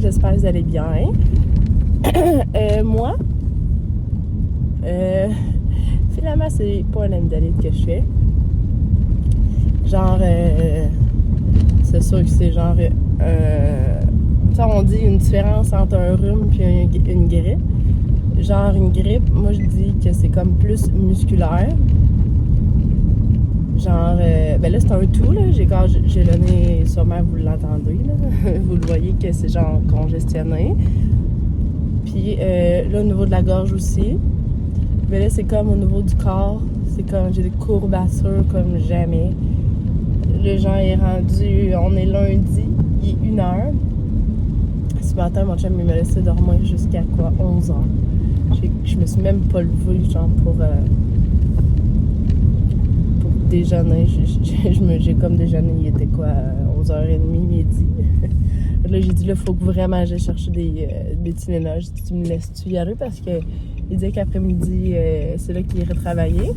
j'espère que vous allez bien. Moi, finalement, c'est pas un amygdalite que je fais. Genre, c'est sûr que c'est genre, on dit une différence entre un rhume et une grippe. Genre, une grippe, moi je dis que c'est comme plus musculaire. Genre, ben là, c'est un tout, là. J'ai le nez, sûrement, vous l'entendez, là. Vous le voyez que c'est genre congestionné. Puis là, au niveau de la gorge aussi. Mais là, c'est comme au niveau du corps. C'est comme, j'ai des courbatures comme jamais. Le genre est rendu, on est lundi, il est 1h. Ce matin, mon chum, il m'a laissé dormir jusqu'à quoi, 11h. Je me suis même pas levée, genre, pour déjeuner. J'ai comme déjeuné, il était quoi, 11h30, midi. Là, j'ai dit, là, faut que vraiment j'aille chercher des Tylenol. J'ai dit, tu me laisses-tu y aller? Parce que il disait qu'après-midi, c'est là qu'il irait travailler.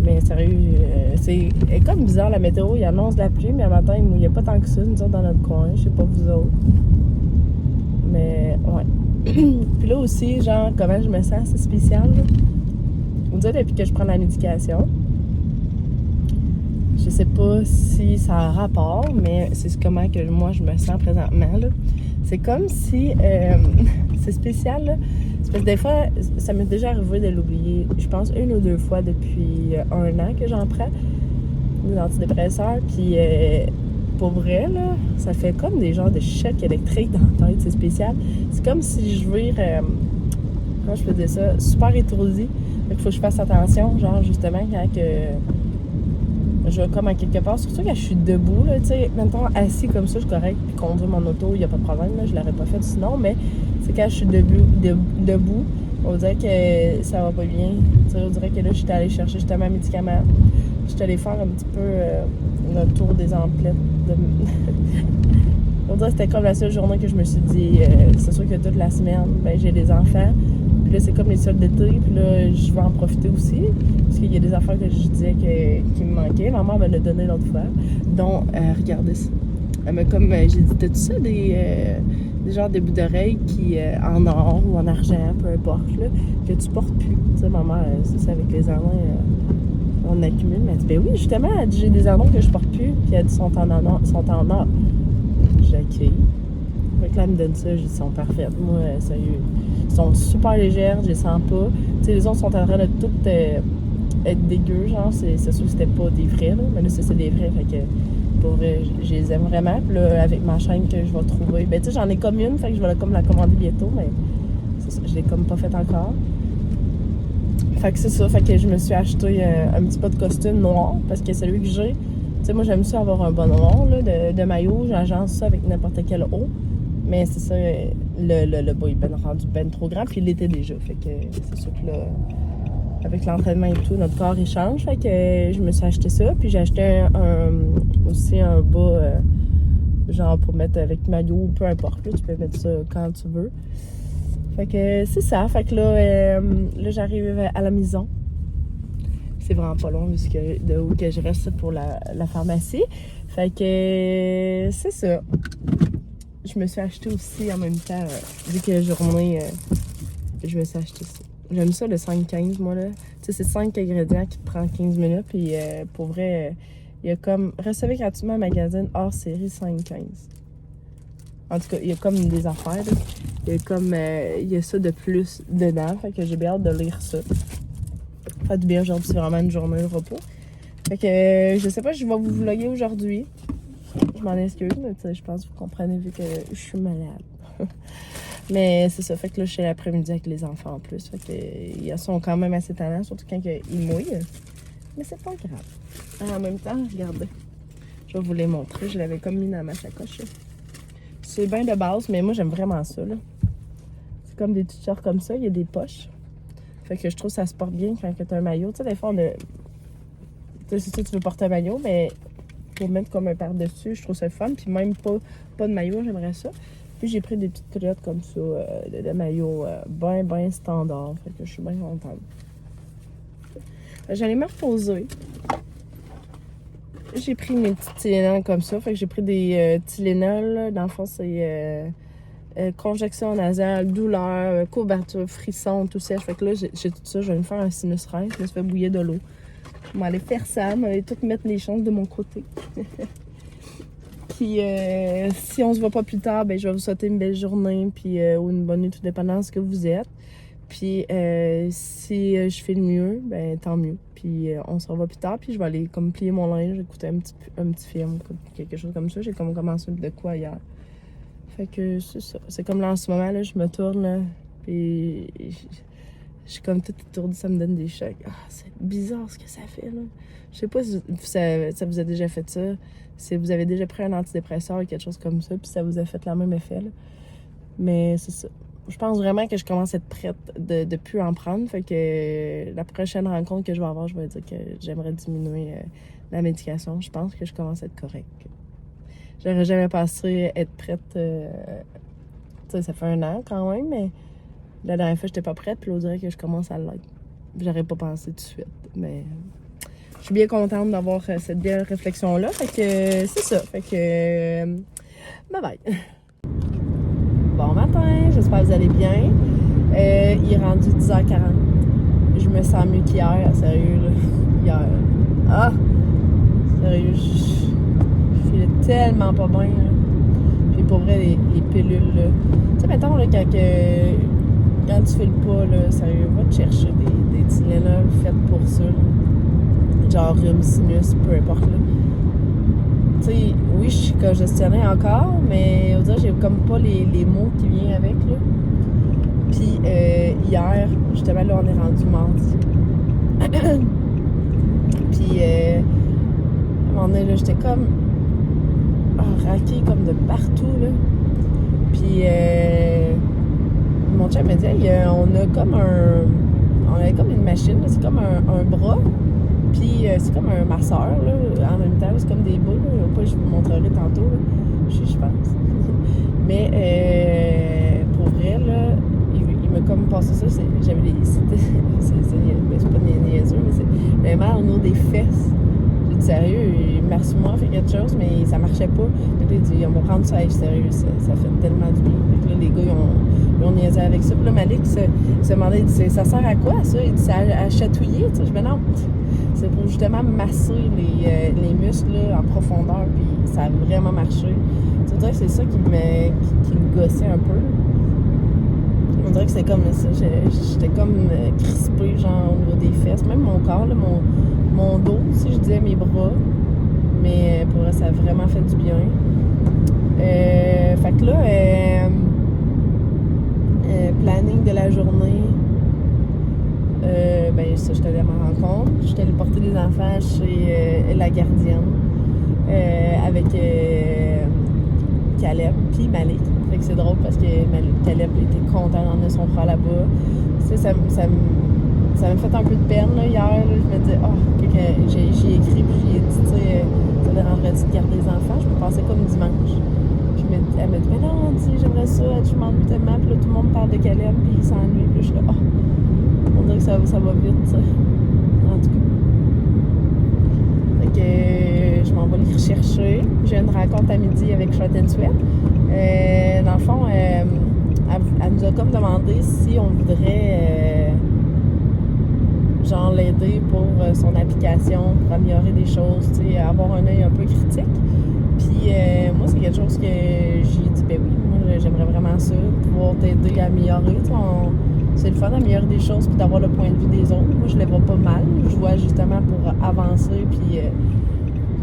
Mais sérieux, c'est comme bizarre la météo. Il annonce de la pluie, mais à matin, il mouillait pas tant que ça, nous autres, dans notre coin. Je sais pas vous autres. Mais, ouais. Puis là aussi, genre, comment je me sens, c'est spécial. Là. On dirait depuis que je prends la médication. Je sais pas si ça a rapport, mais c'est comment que moi je me sens présentement. Là. C'est comme si... c'est spécial, là. C'est parce que des fois, ça m'est déjà arrivé de l'oublier. Je pense 1 ou 2 fois depuis 1 an que j'en prends. Des antidépresseurs. Puis, pour vrai, là, ça fait comme des genres de chocs électriques dans la tête. C'est spécial. C'est comme si je vire... comment je peux dire ça? Super étourdi. Il faut que je fasse attention. Genre, justement, quand que... je vais comme à quelque part, surtout quand je suis debout, là, tu sais, maintenant assis comme ça, je suis correct, puis conduire mon auto, il n'y a pas de problème, là, je l'aurais pas fait sinon, mais c'est quand je suis debout, on dirait que ça va pas bien, tu sais, on dirait que là, je suis allée chercher justement un médicament, je suis allée faire un petit peu le tour des emplettes, on dirait que c'était comme la seule journée que je me suis dit, c'est sûr que toute la semaine, ben j'ai des enfants, puis là, c'est comme les soldes d'été, puis là, je vais en profiter aussi. Parce qu'il y a des affaires que je disais qui me manquaient. Maman me l'a donné l'autre fois. Donc, regardez ça. Elle m'a comme, j'ai dit, t'as-tu ça des genres de bouts d'oreilles qui, en or ou en argent, peu importe, là, que tu portes plus. Tu sais, maman, ça, avec les anneaux, on accumule. Mais elle dit, ben oui, justement, elle dit, j'ai des anneaux que je porte plus. Puis elle dit, sont en or. J'ai accueilli. Fait que là, elle me donne ça, j'ai dit, ils sont parfaites. Moi, sérieux, ils sont super légères, je les sens pas. Tu sais, les autres sont en train de toutes être dégueu, genre, c'est sûr que c'était pas des vrais, là. Mais là, c'est des vrais, fait que pour vrai, je les aime vraiment. Puis là, avec ma chaîne que je vais trouver, ben tu sais, j'en ai comme une, fait que je vais comme la commander bientôt, mais c'est ça, je l'ai comme pas fait encore. Fait que c'est ça, fait que je me suis acheté un petit pas de costume noir, parce que celui que j'ai, tu sais, moi, j'aime ça avoir un bon noir, là, de maillot, j'agence ça avec n'importe quel haut. Mais c'est ça, le bas est rendu ben trop grand, puis il l'était déjà. Fait que c'est sûr que là, avec l'entraînement et tout, notre corps il change. Fait que je me suis acheté ça. Puis j'ai acheté aussi un bas, genre pour mettre avec maillot, peu importe. Là, tu peux mettre ça quand tu veux. Fait que c'est ça. Fait que là, j'arrive à la maison. C'est vraiment pas long de où que je reste pour la pharmacie. Fait que c'est ça. Je me suis acheté aussi en même temps, vu que la journée, je me suis acheté ça. J'aime ça le 5-15, moi, là. Tu sais, c'est 5 ingrédients qui te prennent 15 minutes. Puis pour vrai, il y a comme... Recevez gratuitement un magazine hors série 5-15. En tout cas, il y a comme des affaires, là. Il y a comme... il y a ça de plus dedans. Fait que j'ai bien hâte de lire ça. Fait du bien, aujourd'hui, c'est vraiment une journée de repos. Fait que je sais pas, je vais vous vlogger aujourd'hui. Je m'en excuse, mais je pense que vous comprenez vu que je suis malade. Mais c'est ça, fait que là, je suis l'après-midi avec les enfants en plus. Fait que ils sont quand même assez tannants, surtout quand ils mouillent. Mais c'est pas grave. En même temps, regardez. Je vais vous les montrer. Je l'avais comme mis dans ma sacoche. C'est bien de base, mais moi, j'aime vraiment ça. Là. C'est comme des t-shirts comme ça. Il y a des poches. Fait que je trouve que ça se porte bien quand tu as un maillot. Tu sais, des fois, on a... Tu sais, c'est ça, tu veux porter un maillot, mais pour mettre comme un par-dessus, je trouve ça fun. Puis même pas de maillot, j'aimerais ça. Puis j'ai pris des petites culottes comme ça, de maillot bien standard. Fait que je suis bien contente. J'allais me reposer. J'ai pris mes petits Tylenol comme ça. Fait que j'ai pris des Tylenol. Dans le fond, c'est congestion nasale, douleur, courbature, frisson, tout sèche. Fait que là, j'ai tout ça. Je vais me faire un sinus rince. Je me suis fait bouillir de l'eau. Je vais aller faire ça. Je vais aller tout mettre les chances de mon côté. Puis si on se voit pas plus tard, ben je vais vous souhaiter une belle journée puis ou une bonne nuit, tout dépendant de ce que vous êtes. Puis si je fais le mieux, ben tant mieux. Puis on se revoit plus tard, puis je vais aller comme plier mon linge, écouter un petit film, quelque chose comme ça. J'ai comme commencé de quoi hier. Fait que c'est ça. C'est comme là en ce moment, là, je me tourne, là, puis je suis comme toute étourdie, ça me donne des chocs. Ah, c'est bizarre ce que ça fait, là. Je sais pas si ça vous a déjà fait ça. Si vous avez déjà pris un antidépresseur ou quelque chose comme ça, puis ça vous a fait le même effet, là. Mais c'est ça. Je pense vraiment que je commence à être prête de plus en prendre. Fait que la prochaine rencontre que je vais avoir, je vais dire que j'aimerais diminuer la médication. Je pense que je commence à être correcte. J'aurais jamais pensé être prête. Tu sais, ça fait 1 an quand même, mais la dernière fois, j'étais pas prête. Puis là, on dirait que je commence à l'être. J'aurais pas pensé tout de suite. Mais je suis bien contente d'avoir cette belle réflexion-là. Fait que c'est ça. Fait que bye bye. Bon matin, j'espère que vous allez bien. Il est rendu 10h40. Je me sens mieux qu'hier, sérieux, là. Hier. Ah! Sérieux, je filais tellement pas bien, là. Puis pour vrai, les pilules, là. Tu sais, mettons, là, quand tu files pas, là, sérieux, va te chercher des Tylenol faites pour ça, là. Genre rhume, sinus, peu importe, là. Tu sais, oui, je suis congestionnée encore, mais on dirait que j'ai comme pas les mots qui viennent avec, là. Puis hier, justement, là, on est rendu mardi. Puis à un moment donné, là, j'étais comme raquée comme de partout, là. Puis mon chum m'a dit, hey, on avait comme une machine, là, c'est comme un bras. Puis c'est comme un masseur, là, en même temps, c'est comme des boules, là. Je vous montrerai tantôt, là, je pense. Mais pour vrai, là, il m'a comme passé ça, j'avais c'est pas niaiseux, mais j'avais mal au niveau des fesses. J'ai dit sérieux, merci-moi, fait quelque chose, mais ça marchait pas. Puis il dit, on va prendre ça, sérieux, ça fait tellement du bien. Fait que là, les gars, ils ont niaisé avec ça. Puis là, Malik se demandait, il dit, ça sert à quoi, ça? Il dit, c'est à chatouiller, tu sais. Je dis, non. C'est pour justement masser les muscles là, en profondeur, puis ça a vraiment marché. Tu dirais que c'est ça qui me gossait un peu. On dirait que c'est comme ça. J'étais comme crispée, genre au niveau des fesses. Même mon corps, là, mon dos, si je disais mes bras. Mais pour vrai, ça a vraiment fait du bien. Fait que là, planning de la journée. Ben ça, j'étais allée à ma rencontre. J'étais allée porter les enfants chez la gardienne avec Caleb puis Malik. Fait que c'est drôle parce que Caleb était content d'emmener son frère là-bas. Ça m'a fait un peu de peine là, hier. Là. Je me disais, j'ai écrit puis j'ai dit, tu sais, ça dérangerait-tu de garder les enfants? Je me pensais comme dimanche. Elle m'a dit, mais non, j'aimerais ça, je m'ennuie tellement. Puis là, tout le monde parle de Caleb puis il s'ennuie. Puis je suis là, on dirait que ça va vite, ça. En tout cas. Fait que je m'en vais les rechercher. J'ai une rencontre à midi avec Short and Sweat. Dans le fond, elle nous a comme demandé si on voudrait genre l'aider pour son application, pour améliorer des choses, tu sais, avoir un œil un peu critique. Puis moi, c'est quelque chose que j'ai dit, ben oui, moi j'aimerais vraiment ça, pouvoir t'aider à améliorer. C'est le fun d'améliorer des choses puis d'avoir le point de vue des autres. Moi, je les vois pas mal. Je vois justement pour avancer puis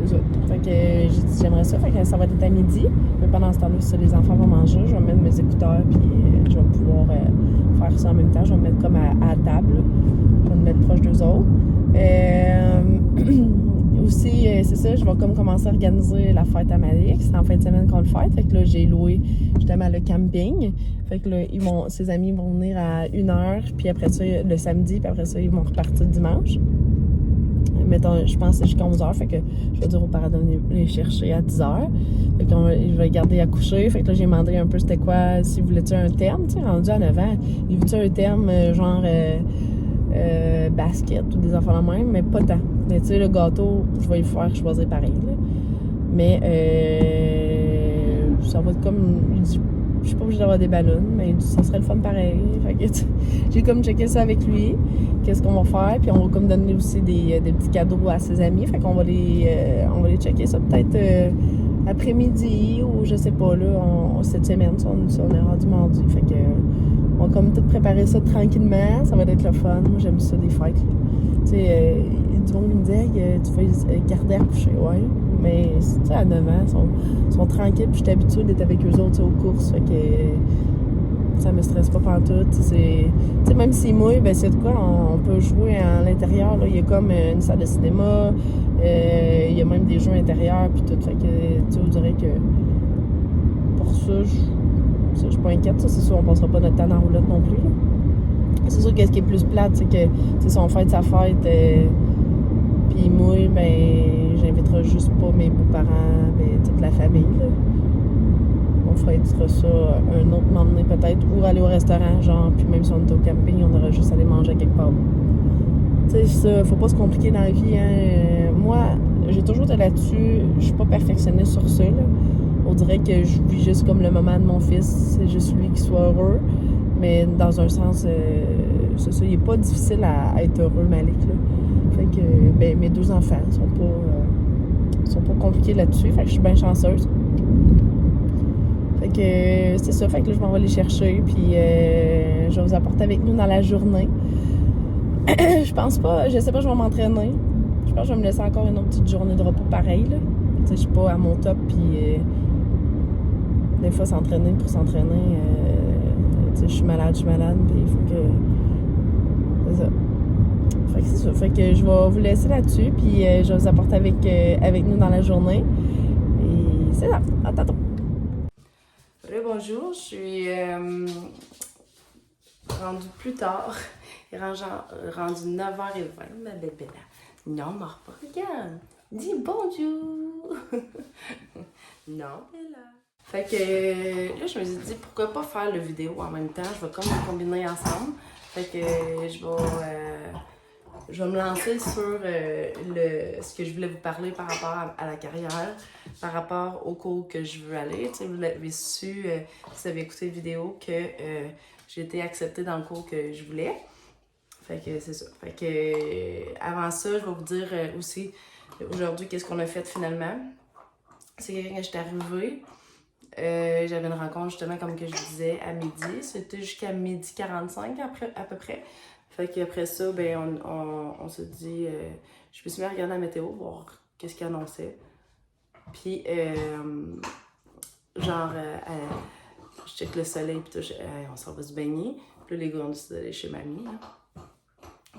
c'est ça. Fait que j'ai dit j'aimerais ça. Fait que ça va être à midi. Mais pendant ce temps-là, si les enfants vont manger, je vais mettre mes écouteurs puis je vais pouvoir faire ça en même temps. Je vais me mettre comme à table. Je vais me mettre proche d'eux autres. Aussi, c'est ça, je vais comme commencer à organiser la fête à Malik. C'est en fin de semaine qu'on le fête. Fait que là, j'ai loué justement le camping. Fait que là, ses amis vont venir à 1h, puis après ça, le samedi, puis après ça, ils vont repartir dimanche. Mettons, je pense que c'est jusqu'à 11h. Fait que je vais dire aux parents de venir les chercher à 10h. Fait que je vais les garder à coucher. Fait que là, j'ai demandé un peu c'était quoi, s'ils voulaient-tu un terme, tu sais, rendu à 9 ans. Ils voulaient-tu un terme genre basket ou des enfants de même, mais pas tant. Mais tu sais, le gâteau, je vais le faire choisir pareil, là. Mais ça va être comme je suis pas obligée d'avoir des ballons, mais ça serait le fun pareil. Fait que j'ai comme checké ça avec lui, qu'est-ce qu'on va faire, puis on va comme donner aussi des petits cadeaux à ses amis. Fait qu'on va les checker ça peut-être après-midi ou je sais pas, là, cette semaine, si on est rendu mardi. Fait que on va comme tout préparer ça tranquillement, ça va être le fun. Moi, j'aime ça, des fêtes. Tu sais, du monde qui me disait que tu fais garder à coucher, ouais. Mais, tu sais, à 9 ans, ils sont tranquilles, puis je suis habituée d'être avec eux autres aux courses, fait que ça me stresse pas pantoute. Tu sais, même s'ils mouillent, ben c'est de quoi, on peut jouer à l'intérieur, là. Il y a comme une salle de cinéma, il y a même des jeux intérieurs, puis tout. Fait que, tu sais, on dirait que pour ça, je suis pas inquiète. Ça, c'est sûr, on passera pas notre temps dans la roulotte non plus, là. C'est sûr que ce qui est plus plate, c'est que, tu sais, si on fête sa fête, puis il mouille, ben, j'inviterai juste pas mes beaux-parents, ben, toute la famille, là. On fêtera ça un autre moment peut-être, ou aller au restaurant, genre, puis même si on est au camping, on aurait juste à aller manger quelque part. Tu sais, ça, faut pas se compliquer dans la vie, hein. Moi, j'ai toujours été là-dessus, je suis pas perfectionniste sur ça, là. On dirait que je vis juste comme le moment de mon fils, c'est juste lui qui soit heureux. Mais dans un sens, c'est ça, il est pas difficile à être heureux, Malik, là. Fait que, ben, mes 2 enfants sont pas compliqués là-dessus, fait que je suis bien chanceuse. Fait que, c'est ça, fait que là, je m'en vais les chercher, puis je vais vous apporter avec nous dans la journée. Je pense pas, je sais pas, je vais m'entraîner. Je pense que je vais me laisser encore une autre petite journée de repos pareil, là. Tu sais, je suis pas à mon top, puis des fois, s'entraîner pour s'entraîner, tu sais, je suis malade, puis il faut que... C'est ça. Fait que c'est ça. Fait que je vais vous laisser là-dessus, puis je vais vous apporter avec nous dans la journée. Et c'est ça. À tantôt. Bonjour, je suis rendue plus tard. Il est rendu 9h20, ma bébé là. Non, mors pas, regarde. Dis bonjour. Non, Bella. Fait que là, je me suis dit, pourquoi pas faire le vidéo en même temps? Je vais comme les combiner ensemble. Fait que je vais me lancer sur ce que je voulais vous parler par rapport à la carrière, par rapport au cours que je veux aller. Tu sais, vous l'avez su, si vous avez écouté la vidéo, que j'ai été acceptée dans le cours que je voulais. Fait que c'est ça. Fait que avant ça, je vais vous dire aussi aujourd'hui qu'est-ce qu'on a fait finalement. C'est quelqu'un que j'étais arrivée. J'avais une rencontre justement, comme que je disais, à midi. C'était jusqu'à 12h45 à peu près. Fait qu'après ça, ben, on se dit... je me suis mis à regarder la météo, voir qu'est-ce qu'il annonçait. Puis, genre, je check le soleil, puis tout, on s'en va se baigner. Puis là, les gars ont décidé d'aller chez mamie. Hein.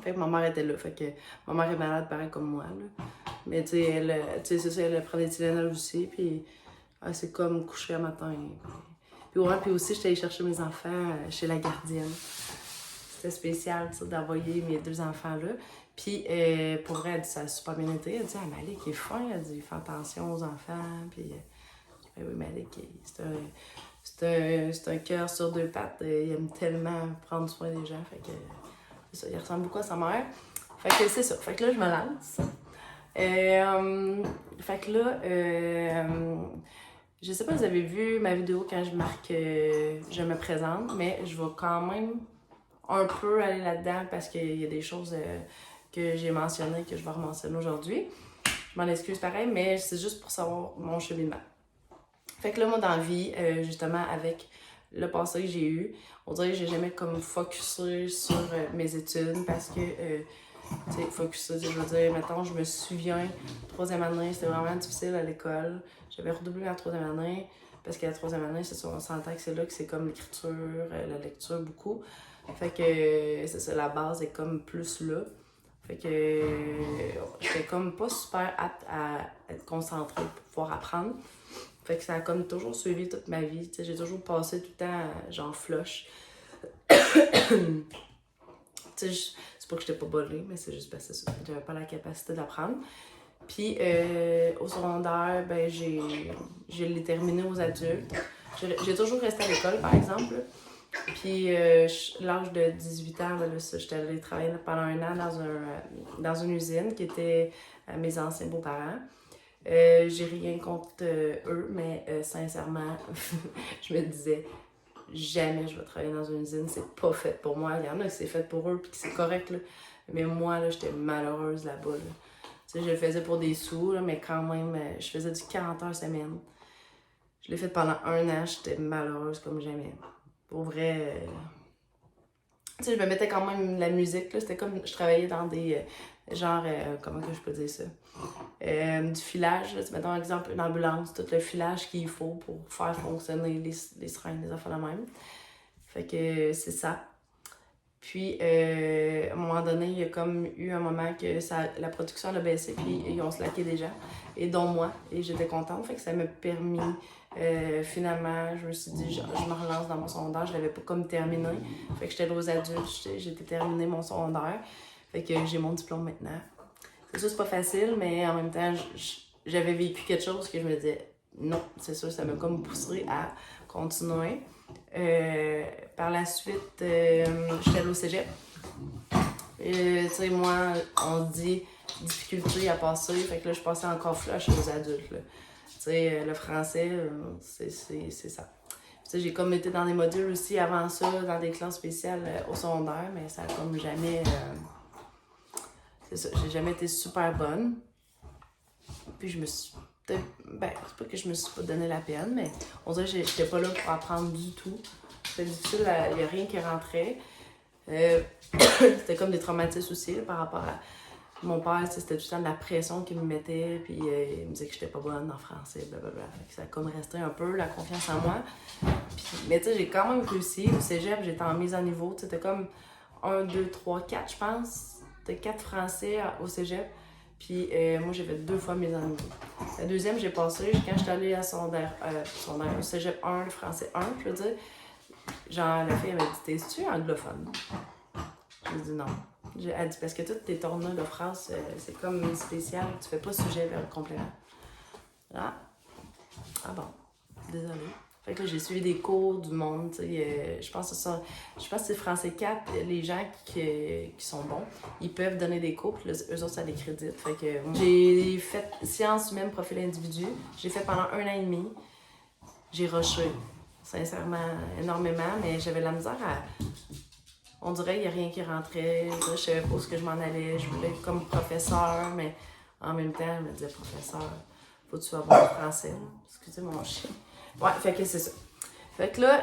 Fait que ma mère était là. Fait que ma mère est malade, pareil comme moi. Là. Mais tu sais, c'est ça, elle prend des Tylenol aussi. Puis, c'est comme coucher un matin. Puis, ouais, puis aussi, j'étais allée chercher mes enfants chez la gardienne. C'était spécial, tu sais, d'envoyer mes 2 enfants là. Puis, pour vrai, elle dit, ça a super bien été. Elle dit, ah, Malik, il est fin. Elle dit, il fait attention aux enfants. Puis, oui, Malik, c'est un cœur sur 2 pattes. Il aime tellement prendre soin des gens. Fait que, c'est ça, il ressemble beaucoup à sa mère. Fait que c'est ça. Fait que là, je me lance. Fait que là, je sais pas si vous avez vu ma vidéo quand je marque je me présente, mais je vais quand même un peu aller là-dedans parce qu'il y a des choses que j'ai mentionnées que je vais rementionner aujourd'hui. Je m'en excuse pareil, mais c'est juste pour savoir mon cheminement. Fait que là, moi, dans la vie, justement, avec le passé que j'ai eu, on dirait que j'ai jamais comme focusé sur mes études parce que, tu sais, focusé, je veux dire, mettons, je me souviens, 3e année, c'était vraiment difficile à l'école. J'avais redoublé ma 3e année parce que la 3e année, c'est ça, on s'entend que c'est là que c'est comme l'écriture, la lecture, beaucoup. Fait que, c'est ça, la base est comme plus là. Fait que j'étais comme pas super apte à être concentrée pour pouvoir apprendre. Fait que ça a comme toujours suivi toute ma vie. T'sais, j'ai toujours passé tout le temps genre flush. C'est pas que j'étais pas bonne, mais c'est juste parce que j'avais pas la capacité d'apprendre. Puis au secondaire, ben je l'ai terminé aux adultes. J'ai toujours resté à l'école, par exemple. Puis, l'âge de 18 ans, là, j'étais allée travailler pendant 1 an dans une usine qui était mes anciens beaux-parents. J'ai rien contre eux, mais sincèrement, je me disais, jamais je vais travailler dans une usine, c'est pas fait pour moi. Il y en a qui c'est fait pour eux puis que c'est correct, là. Mais moi, là, j'étais malheureuse là-bas, là. Tu sais, je le faisais pour des sous, là, mais quand même, je faisais du 40 heures semaine. Je l'ai fait pendant 1 an, j'étais malheureuse comme jamais. Pour vrai, tu sais, je me mettais quand même la musique, là. C'était comme, je travaillais dans des, comment que je peux dire ça? Du filage, là. Mettons, par exemple, une ambulance, tout le filage qu'il faut pour faire fonctionner les seringues, les affaires de même. Fait que c'est ça. Puis, à un moment donné, il y a comme eu un moment que la production a baissé, puis ils ont slacké des gens, et dont moi, et j'étais contente. Fait que ça m'a permis, finalement, je me suis dit, je me relance dans mon secondaire, je l'avais pas comme terminé. Fait que j'étais aux adultes, j'étais terminé mon secondaire. Fait que j'ai mon diplôme maintenant. C'est sûr, c'est pas facile, mais en même temps, j'avais vécu quelque chose que je me disais, non, c'est sûr, ça m'a comme poussé à continuer. Par la suite, j'étais allée au cégep. Tu sais, moi, on dit difficulté à passer, fait que là, je passais encore flush aux adultes. Tu sais, le français, c'est ça. Tu sais, j'ai comme été dans des modules aussi avant ça, dans des classes spéciales au secondaire, mais ça a comme jamais. C'est ça, j'ai jamais été super bonne. Puis je me suis. Ben, c'est pas que je me suis pas donné la peine, mais on dirait que j'étais pas là pour apprendre du tout. C'était difficile, il n'y a rien qui rentrait. C'était comme des traumatismes aussi là, par rapport à mon père, c'était tout le temps de la pression qu'il me mettait, puis il me disait que j'étais pas bonne en français, blablabla. Fait que ça a comme resté un peu la confiance en moi. Puis, mais tu sais, j'ai quand même réussi. Au cégep, j'étais en mise à niveau. C'était comme 1, 2, 3, 4, je pense. C'était 4 français au cégep. Puis moi, j'ai fait 2 fois mise à niveau. La deuxième, j'ai passé quand j'étais allée à au cégep 1, le français 1, je veux dire. Genre, la fille, elle m'a dit, t'es-tu anglophone? J'ai dit non. Elle dit, parce que toutes tes tournois de France, c'est comme spécial, tu fais pas sujet vers le complément. Ah bon, désolée. Fait que là, j'ai suivi des cours du monde, tu sais, je pense que c'est français 4, les gens qui sont bons, ils peuvent donner des cours, puis là, eux autres, ça les crédite. Fait que j'ai fait sciences humaines, profil individu, j'ai fait pendant 1 an et demi, j'ai rushé, sincèrement, énormément, mais j'avais la misère à... On dirait qu'il n'y a rien qui rentrait, je savais pas où ce que je m'en allais, je voulais être comme professeur, mais en même temps, je me disais, professeur, faut que tu sois bon en français. Excusez mon chien. Ouais, fait que c'est ça. Fait que là,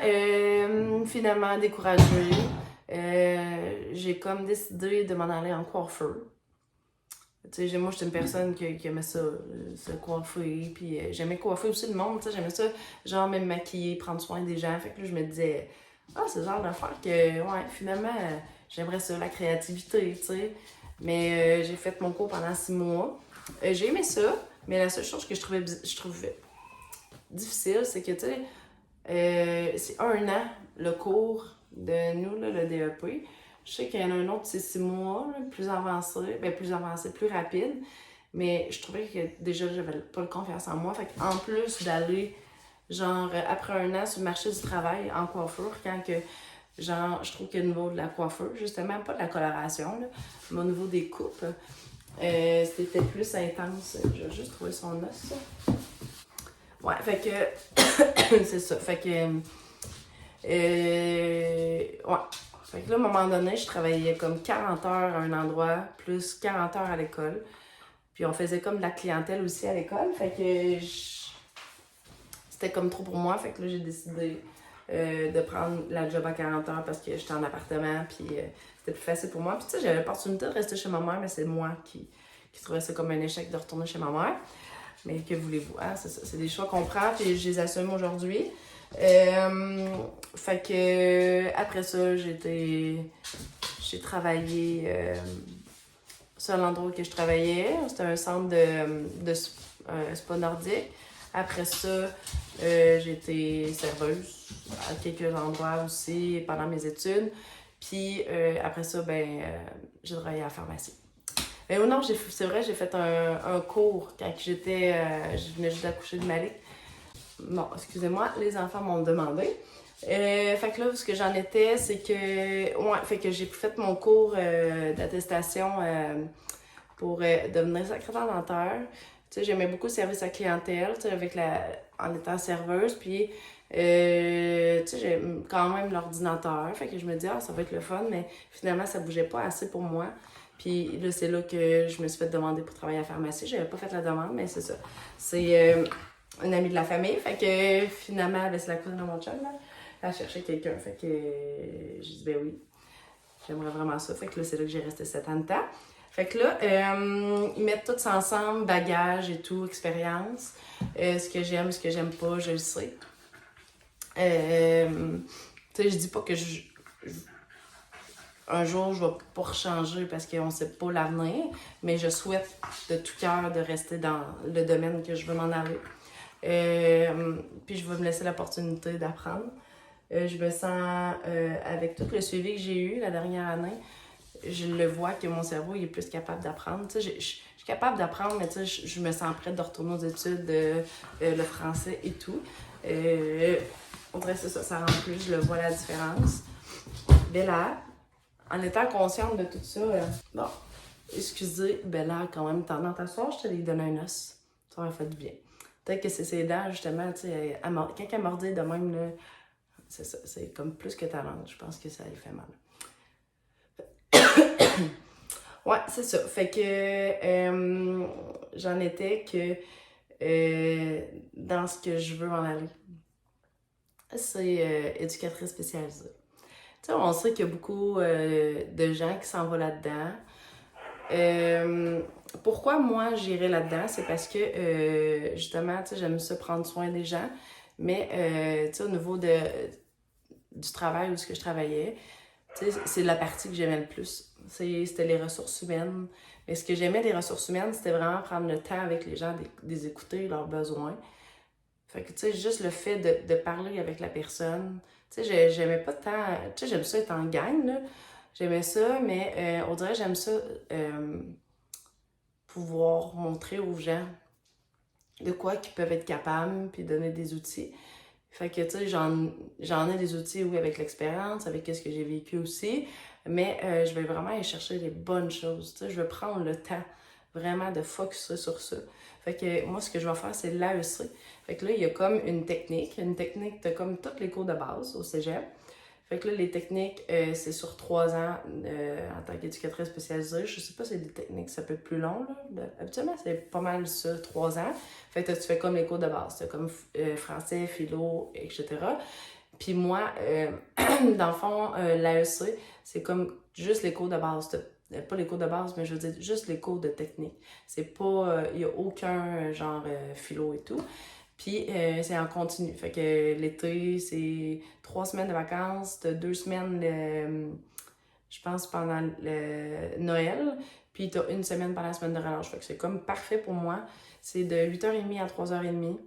finalement, découragée, j'ai comme décidé de m'en aller en coiffeur. Tu sais, moi, j'étais une personne qui aimait ça, se coiffer, puis j'aimais coiffer aussi le monde, tu sais, j'aimais ça, genre me maquiller, prendre soin des gens. Fait que là, je me disais, c'est le genre d'affaire que, ouais, finalement, j'aimerais ça, la créativité, tu sais. Mais j'ai fait mon cours pendant 6 mois. J'ai aimé ça, mais la seule chose que je trouvais difficile, c'est que, tu sais, c'est 1 an, le cours de nous, là, le DEP. Je sais qu'il y en a un autre, c'est 6 mois, là, plus avancé, plus rapide. Mais je trouvais que déjà, j'avais pas de confiance en moi. Fait qu'en plus d'aller, genre, après 1 an sur le marché du travail en coiffure, quand que, genre, je trouve qu'au niveau de la coiffure, justement, pas de la coloration, là, mais au niveau des coupes, c'était plus intense. J'ai juste trouvé son os, ça. Ouais, fait que, c'est ça. Fait que, ouais. Fait que là, à un moment donné, je travaillais comme 40 heures à un endroit, plus 40 heures à l'école. Puis on faisait comme de la clientèle aussi à l'école. Fait que c'était comme trop pour moi. Fait que là, j'ai décidé de prendre la job à 40 heures parce que j'étais en appartement. Puis c'était plus facile pour moi. Puis tu sais, j'avais l'opportunité de rester chez ma mère, mais c'est moi qui trouvais ça comme un échec de retourner chez ma mère. Mais que voulez-vous, hein? C'est ça. C'est des choix qu'on prend, puis je les assume aujourd'hui. Fait que après ça, j'ai travaillé sur l'endroit que je travaillais. C'était un centre de spa nordique. Après ça, j'ai été serveuse à quelques endroits aussi pendant mes études. Puis après ça, j'ai travaillé à la pharmacie. Non, c'est vrai, j'ai fait un cours quand je venais juste d'accoucher de Malik. Bon, excusez-moi, les enfants m'ont demandé. Fait que là, ce que j'en étais, c'est que... Ouais, fait que j'ai fait mon cours d'attestation pour devenir secrétaire dentaire. sais, j'aimais beaucoup le service à clientèle, tu sais, en étant serveuse, puis, tu sais, j'aime quand même l'ordinateur, fait que je me dis, ça va être le fun, mais finalement, ça bougeait pas assez pour moi. Puis là, c'est là que je me suis fait demander pour travailler à la pharmacie. J'avais pas fait la demande, mais c'est ça. C'est une amie de la famille, fait que finalement, c'est la cousine de mon chum, là. Elle cherchait quelqu'un, fait que j'ai dit, ben oui, j'aimerais vraiment ça. Fait que là, c'est là que j'ai resté 7 ans de temps. Fait que là, ils mettent tout ça ensemble, bagages et tout, expérience. Ce que j'aime, ce que j'aime pas, je le sais. Tu sais, je dis pas que un jour, je vais pas changer parce qu'on sait pas l'avenir, mais je souhaite de tout cœur de rester dans le domaine que je veux m'en aller. Puis je vais me laisser l'opportunité d'apprendre. Je me sens, avec tout le suivi que j'ai eu la dernière année, je le vois que mon cerveau il est plus capable d'apprendre. Tu sais, je suis capable d'apprendre, mais tu sais, je me sens prête de retourner aux études, le français et tout. On dirait que ça rend plus, je le vois la différence. Bella, en étant consciente de tout ça, bon, excusez, Bella, quand même, dans ta soirée, je te l'ai donné un os. Ça m'a fait du bien. Peut-être que c'est ses dents, justement, tu sais, quand elle mordait de même, là, c'est ça, c'est comme plus que ta langue. Je pense que ça lui fait mal. Ouais, c'est ça. Fait que j'en étais que dans ce que je veux en aller. C'est éducatrice spécialisée. Tu sais, on sait qu'il y a beaucoup de gens qui s'en vont là-dedans. Pourquoi moi j'irais là-dedans? C'est parce que justement, tu sais, j'aime ça prendre soin des gens. Mais tu sais, au niveau du travail où ce que je travaillais, tu sais, c'est la partie que j'aimais le plus. C'était les ressources humaines. Mais ce que j'aimais des ressources humaines, c'était vraiment prendre le temps avec les gens, des écouter leurs besoins. Fait que, tu sais, juste le fait de parler avec la personne. Tu sais, j'aimais pas tant. Tu sais, j'aime ça être en gang, là. J'aimais ça, mais on dirait que j'aime ça pouvoir montrer aux gens de quoi qu'ils peuvent être capables, puis donner des outils. Fait que, tu sais, j'en ai des outils, oui, avec l'expérience, avec ce que j'ai vécu aussi, mais je vais vraiment aller chercher les bonnes choses, tu sais, je vais prendre le temps vraiment de focusser sur ça. Fait que moi, ce que je vais faire, c'est l'AEC. Fait que là, il y a comme une technique, t'as comme tous les cours de base au cégep. Fait que là, les techniques, c'est sur 3 ans en tant qu'éducatrice spécialisée. Je sais pas si c'est des techniques, ça peut être plus long, là. Habituellement, c'est pas mal ça, 3 ans. Fait que tu fais comme les cours de base. Tu comme français, philo, etc. Puis moi, dans le fond, l'AEC, c'est comme juste les cours de base. Pas les cours de base, mais je veux dire juste les cours de technique. C'est pas... Il y a aucun genre philo et tout. Puis c'est en continu. Fait que l'été, c'est 3 semaines de vacances, t'as 2 semaines, je pense, pendant le Noël. Puis t'as 1 semaine pendant la semaine de relâche. Fait que c'est comme parfait pour moi. C'est de 8h30 à 3h30.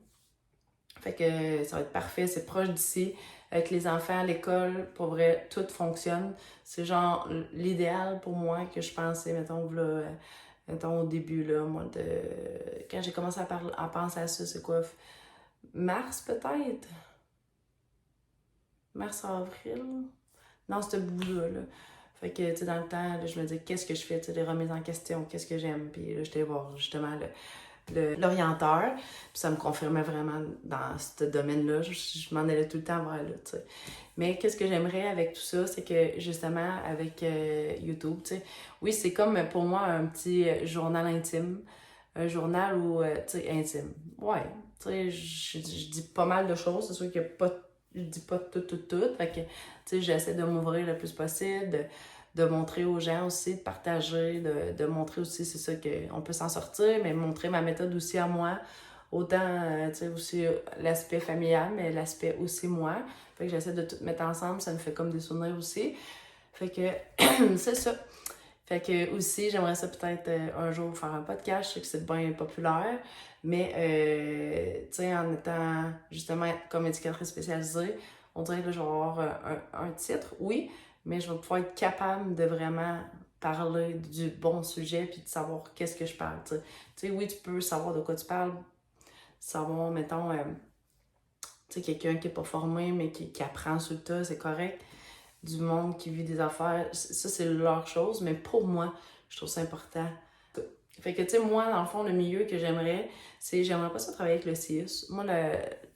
Fait que ça va être parfait. C'est proche d'ici. Avec les enfants à l'école, pour vrai, tout fonctionne. C'est genre l'idéal pour moi que je pensais, mettons, là, mettons au début, là, moi, quand j'ai commencé à penser à ça, c'est quoi? Mars, peut-être? Mars, avril? Non, ce bout-là, là. Fait que, tu sais, dans le temps, là, je me disais, qu'est-ce que je fais? Tu sais, les remises en question, qu'est-ce que j'aime? Puis là, j'étais voir, justement, l'orienteur. Puis ça me confirmait vraiment dans ce domaine-là. Je m'en allais tout le temps vers là, tu sais. Mais qu'est-ce que j'aimerais avec tout ça, c'est que, justement, avec YouTube, tu sais, oui, c'est comme, pour moi, un petit journal intime. Un journal où, tu sais, intime. Ouais. Tu sais, je dis pas mal de choses. C'est sûr qu'il y a pas... Je dis pas tout. Fait que, tu sais, j'essaie de m'ouvrir le plus possible, de montrer aux gens aussi, de partager, de montrer aussi, c'est ça, qu'on peut s'en sortir, mais montrer ma méthode aussi à moi. Autant, tu sais, aussi l'aspect familial, mais l'aspect aussi moi. Fait que j'essaie de tout mettre ensemble, ça me fait comme des souvenirs aussi. Fait que, c'est ça. Fait que aussi, j'aimerais ça peut-être un jour faire un podcast. Je sais que c'est bien populaire, mais tu sais, en étant justement comme éducatrice spécialisée, on dirait que là, je vais avoir un titre, oui, mais je vais pouvoir être capable de vraiment parler du bon sujet puis de savoir qu'est-ce que je parle, tu sais. Oui, tu peux savoir de quoi tu parles, savoir, mettons, tu sais, quelqu'un qui n'est pas formé, mais qui apprend sur le tas, c'est correct. Du monde qui vit des affaires, ça c'est leur chose, mais pour moi, je trouve ça important. Fait que, tu sais, moi, dans le fond, le milieu que j'aimerais pas ça travailler avec le CIUS. Moi,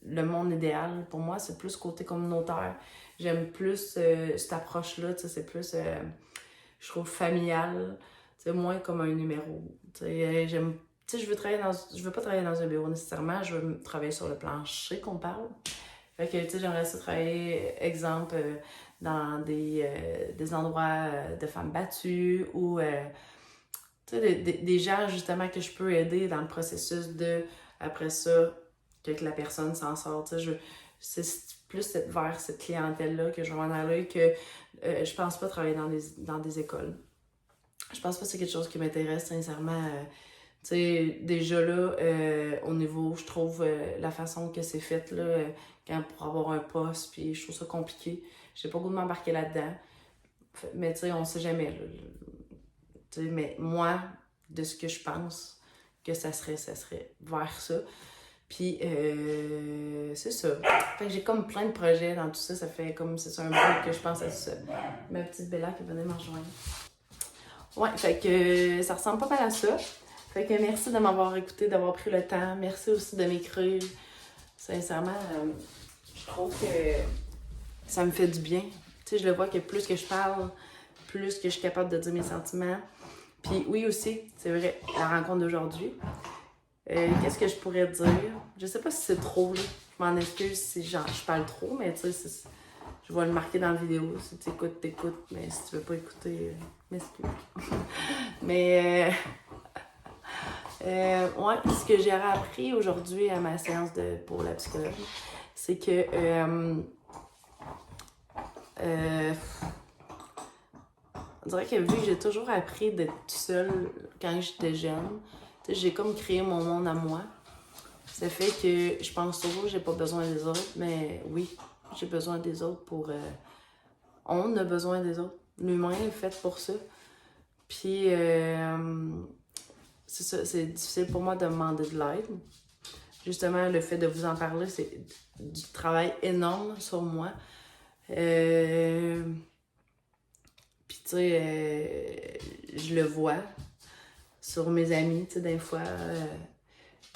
le monde idéal, pour moi, c'est plus côté communautaire. J'aime plus cette approche-là, tu sais, c'est plus, je trouve, familial, tu sais, moins comme un numéro. Tu sais, tu sais, je veux pas travailler dans un bureau nécessairement, je veux travailler sur le plancher qu'on parle. Fait que, tu sais, j'aimerais ça travailler, exemple, dans des endroits de femmes battues ou, tu sais, des gens, justement, que je peux aider dans le processus de, après ça, que la personne s'en sort. Tu sais, c'est plus vers cette clientèle-là que je vais en aller que je pense pas travailler dans des écoles. Je pense pas que c'est quelque chose qui m'intéresse, sincèrement. Tu sais, déjà là, au niveau, je trouve la façon que c'est fait, là, quand pour avoir un poste, puis je trouve ça compliqué. J'ai pas le goût de m'embarquer là-dedans. Mais tu sais, on sait jamais, là. Tu sais, mais moi, de ce que je pense que ça serait vers ça. Puis, c'est ça. Fait que j'ai comme plein de projets dans tout ça. Ça fait comme, c'est ça, un bout que je pense à ça. Ma petite Bella qui venait me rejoindre. Ouais, fait que ça ressemble pas mal à ça. Fait que merci de m'avoir écouté, d'avoir pris le temps. Merci aussi de m'écrire. Sincèrement, je trouve que ça me fait du bien. Tu sais, je le vois que plus que je parle, plus que je suis capable de dire mes sentiments. Puis oui aussi, c'est vrai, la rencontre d'aujourd'hui. Qu'est-ce que je pourrais dire? Je sais pas si c'est trop, là. Je m'en excuse si je parle trop, mais tu sais, je vais le marquer dans la vidéo. Si tu écoutes, t'écoutes, mais si tu veux pas écouter, m'excuse. Mais, ouais, ce que j'ai appris aujourd'hui à ma séance pour la psychologue, c'est que, on dirait que vu que j'ai toujours appris d'être seule quand j'étais jeune, j'ai comme créé mon monde à moi. Ça fait que je pense toujours que j'ai pas besoin des autres, mais oui, j'ai besoin des autres pour... on a besoin des autres. L'humain est fait pour ça. Puis, c'est ça, c'est difficile pour moi de demander de l'aide. Justement, le fait de vous en parler, c'est du travail énorme sur moi. Puis, tu sais, je le vois sur mes amis, tu sais, des fois,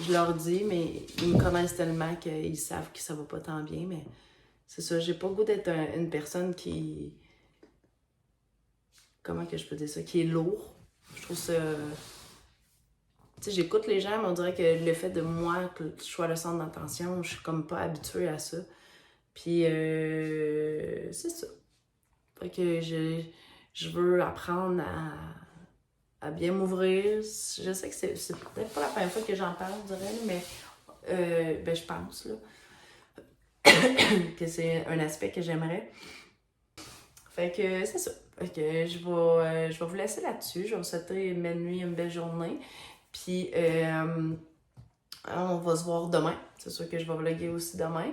je leur dis, mais ils me connaissent tellement qu'ils savent que ça va pas tant bien, mais c'est ça, j'ai pas le goût d'être une personne qui... Comment que je peux dire ça? Qui est lourd. Je trouve ça... Tu sais, j'écoute les gens, mais on dirait que le fait de moi, que je sois le centre d'attention, je suis comme pas habituée à ça. Puis, c'est ça. Fait que je veux apprendre à bien m'ouvrir. Je sais que c'est peut-être pas la première fois que j'en parle, je dirais, mais ben, je pense là, que c'est un aspect que j'aimerais. Fait que c'est ça. Fait que je vais vous laisser là-dessus. Je vais vous souhaiter une belle nuit, une belle journée. Puis on va se voir demain. C'est sûr que je vais vlogger aussi demain.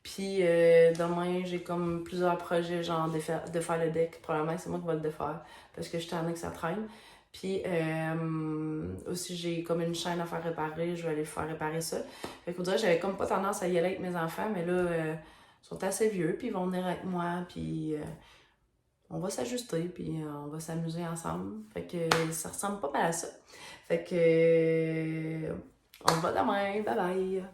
Puis demain, j'ai comme plusieurs projets, genre de faire le deck. Probablement c'est moi qui vais le défaire parce que je suis tannée que ça traîne. Puis aussi, j'ai comme une chaîne à faire réparer. Je vais aller faire réparer ça. Fait qu'on dirait que j'avais comme pas tendance à y aller avec mes enfants, mais là, ils sont assez vieux, puis ils vont venir avec moi, puis on va s'ajuster, puis on va s'amuser ensemble. Fait que ça ressemble pas mal à ça. Fait que on se voit demain. Bye bye!